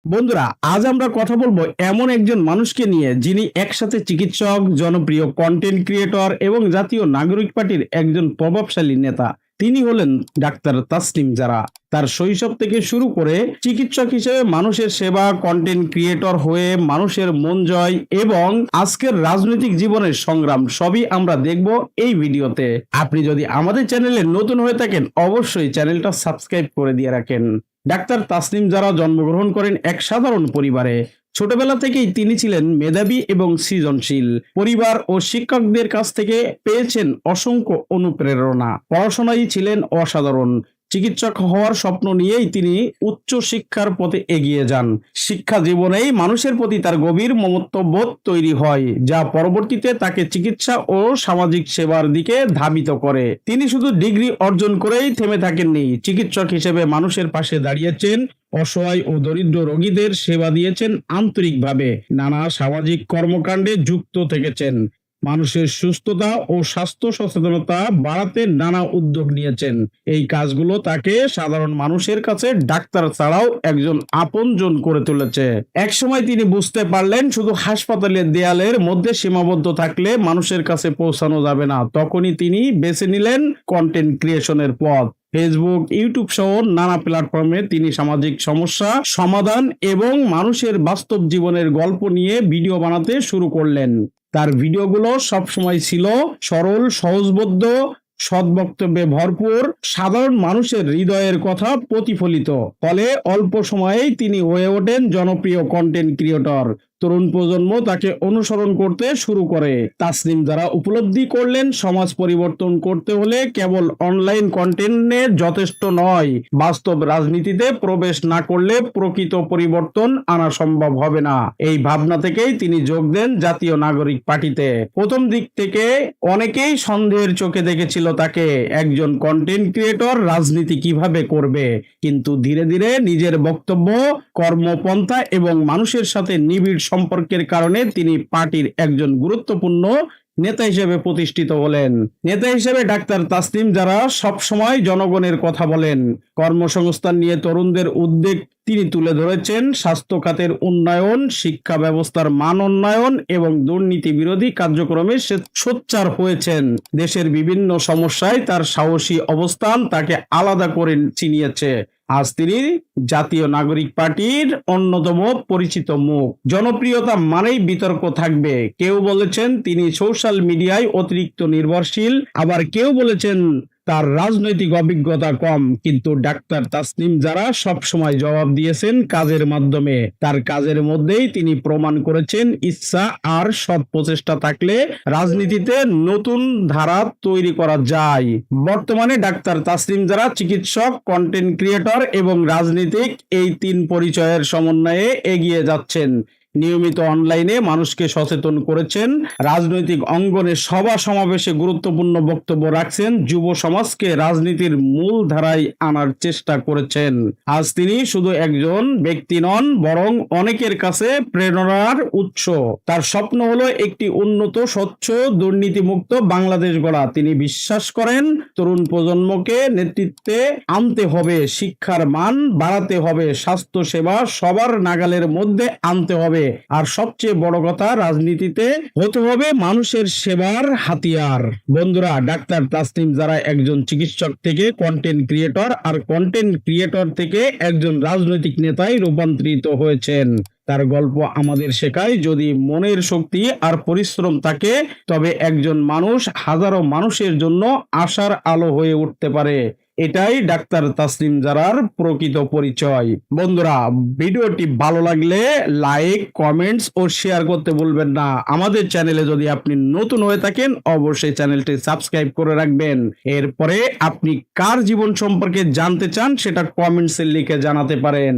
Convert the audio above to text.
বন্ধুরা, আজ আমরা কথা বলবো এমন একজন মানুষকে নিয়ে যিনি একসাথে চিকিৎসক, জনপ্রিয় কন্টেন্ট ক্রিয়েটর এবং জাতীয় নাগরিক পার্টির একজন প্রভাবশালী নেতা। তিনি হলেন ডাক্তার তাসলিম জারা। তার শৈশব থেকে শুরু করে চিকিৎসক হিসেবে মানুষের সেবা, কন্টেন্ট ক্রিয়েটর হয়ে মানুষের মন জয় এবং আজকের রাজনৈতিক জীবনের সংগ্রাম সবই আমরা দেখব এই ভিডিওতে। আপনি যদি আমাদের চ্যানেলে নতুন হয়ে থাকেন অবশ্যই চ্যানেলটা সাবস্ক্রাইব করে দিয়ে রাখেন। ডাক্তার তাসলিম জারা জন্মগ্রহণ করেন এক সাধারণ পরিবারে। ছোটবেলা থেকেই তিনি ছিলেন মেধাবী এবং সৃজনশীল। পরিবার ও শিক্ষকদের কাছ থেকে পেয়েছেন অসংখ্য অনুপ্রেরণা। পড়াশোনায় ছিলেন অসাধারণ। চিকিৎসক হওয়ার স্বপ্ন নিয়েই তিনি উচ্চ শিক্ষার পথে এগিয়ে যান। শিক্ষা জীবনেই মানুষের প্রতি তার গভীর মমত্ববোধ তৈরি হয়, যা পরবর্তীতে তাকে চিকিৎসা ও সামাজিক সেবার দিকে ধাবিত করে। তিনি শুধু ডিগ্রি অর্জন করেই থেমে থাকেননি, চিকিৎসক হিসেবে মানুষের পাশে দাঁড়িয়েছেন, অসহায় ও দরিদ্র রোগীদের সেবা দিয়েছেন আন্তরিকভাবে, নানা সামাজিক কর্মকাণ্ডে যুক্ত থেকেছেন, মানুষের সুস্থতা ও স্বাস্থ্য সচেতনতা বাড়াতে নানা উদ্যোগ নিয়েছেন। এই কাজগুলো তাকে সাধারণ মানুষের কাছে ডাক্তার ছাড়াও একজন আপনজন করে তুলেছে। একসময় তিনি বুঝতে পারলেন শুধু হাসপাতালের দেয়ালের মধ্যে সীমাবদ্ধ থাকলে মানুষের কাছে পৌঁছানো যাবে না। তখনই তিনি বেছে নিলেন কন্টেন্ট ক্রিয়েশনের পথ। ফেসবুক, ইউটিউব সহ নানা প্ল্যাটফর্মে তিনি সামাজিক সমস্যা সমাধান এবং মানুষের বাস্তব জীবনের গল্প নিয়ে ভিডিও বানাতে শুরু করলেন। তার ভিডিওগুলো সবসময় ছিল সরল, সহজবোধ্য, সৎ বক্তব্যে ভরপুর, সাধারণ মানুষের হৃদয়ের কথা প্রতিফলিত। ফলে অল্প সময়েই তিনি হয়ে ওঠেন জনপ্রিয় কন্টেন্ট ক্রিয়েটর। তরুণ প্রজন্ম তাকে অনুসরণ করতে শুরু করে। তাসলিম যারা উপলব্ধি করলেন সমাজ পরিবর্তন করতে হলে কেবল অনলাইন কন্টেন্টে যথেষ্ট নয়, বাস্তব রাজনীতিতে প্রবেশ না করলে প্রকৃত পরিবর্তন আনা সম্ভব হবে না। এই ভাবনা থেকেই তিনি যোগ দেন জাতীয় নাগরিক পার্টিতে। প্রথম দিক থেকে অনেকেই সন্দেহের চোখে দেখেছিল তাকে, একজন কন্টেন্ট ক্রিয়েটর রাজনীতি কিভাবে করবে। কিন্তু ধীরে ধীরে নিজের বক্তব্য, কর্মপন্থা এবং মানুষের সাথে নিবিড় সম্পর্কের কারণে তিনি পার্টির একজন গুরুত্বপূর্ণ নেতা হিসেবে প্রতিষ্ঠিত হলেন। নেতা হিসেবে ডাক্তার তাসলিম যারা সবসময় জনগণের কথা বলেন। কর্মসংস্থান নিয়ে তরুণদের উদ্বেগ তিনি তুলে ধরেছেন, স্বাস্থ্য খাতের উন্নয়ন, শিক্ষা ব্যবস্থার মান উন্নয়ন এবং দুর্নীতি বিরোধী কার্যক্রমে সোচ্চার হয়েছেন। দেশের বিভিন্ন সমস্যায় তার সাহসী অবস্থান তাকে আলাদা করে চিনিয়েছে। আজ তিনি জাতীয় নাগরিক পার্টির অন্যতম পরিচিত মুখ। জনপ্রিয়তা মানেই বিতর্ক থাকবে। কেউ বলেছেন তিনি সোশ্যাল মিডিয়ায় অতিরিক্ত নির্ভরশীল, আবার কেউ বলেছেন তার রাজনৈতিক অভিজ্ঞতা কম। কিন্তু ডাক্তার তাসলিম যারা সবসময় জবাব দিয়েছেন কাজের মাধ্যমে। তার কাজের মধ্যেই তিনি প্রমাণ করেছেন ইচ্ছা আর সৎ প্রচেষ্টা থাকলে রাজনীতিতে নতুন ধারা তৈরি করা যায়। বর্তমানে ডাক্তার তাসলিম যারা চিকিৎসক, কন্টেন্ট ক্রিয়েটর এবং রাজনীতিক, এই তিন পরিচয়ের সমন্বয়ে এগিয়ে যাচ্ছেন। নিয়মিত অনলাইনে মানুষকে সচেতন করেছেন, রাজনৈতিক অঙ্গনে সভা সমাবেশে গুরুত্বপূর্ণ বক্তব্য রাখছেন, যুব সমাজকে রাজনীতির মূল ধারায় আনার চেষ্টা করেছেন। আজ তিনি শুধু একজন ব্যক্তি নন, বরং অনেকের কাছে প্রেরণার উৎস। তার স্বপ্ন হলো একটি উন্নত, স্বচ্ছ, দুর্নীতিমুক্ত বাংলাদেশ গড়া। তিনি বিশ্বাস করেন তরুণ প্রজন্মকে নেতৃত্বে আনতে হবে, শিক্ষার মান বাড়াতে হবে, স্বাস্থ্য সেবা সবার নাগালের মধ্যে আনতে হবে, আর সবচেয়ে বড় কথা রাজনীতিতে হতে হবে মানুষের সেবার হাতিয়ার। বন্ধুরা, ডাক্তার তাসলিম যারা একজন চিকিৎসক থেকে কন্টেন্ট ক্রিয়েটর, আর কন্টেন্ট ক্রিয়েটর থেকে একজন রাজনৈতিক নেতায় রূপান্তরিত হয়েছেন। তার গল্প আমাদের শেখায় যদি মনের শক্তি আর পরিশ্রম থাকে তবে একজন মানুষ হাজারো মানুষের জন্য আশার আলো হয়ে উঠতে পারে। এটাই ডাক্তার তাসলিম জারার প্রকৃত পরিচয়। বন্ধুরা, ভিডিওটি ভালো লাগলে লাইক, কমেন্টস ও শেয়ার করতে ভুলবেন না। আমাদের চ্যানেলে যদি আপনি নতুন হয়ে থাকেন অবশ্যই চ্যানেলটি সাবস্ক্রাইব করে রাখবেন। এরপরে আপনি কার জীবন সম্পর্কে জানতে চান সেটা কমেন্টসে লিখে জানাতে পারেন।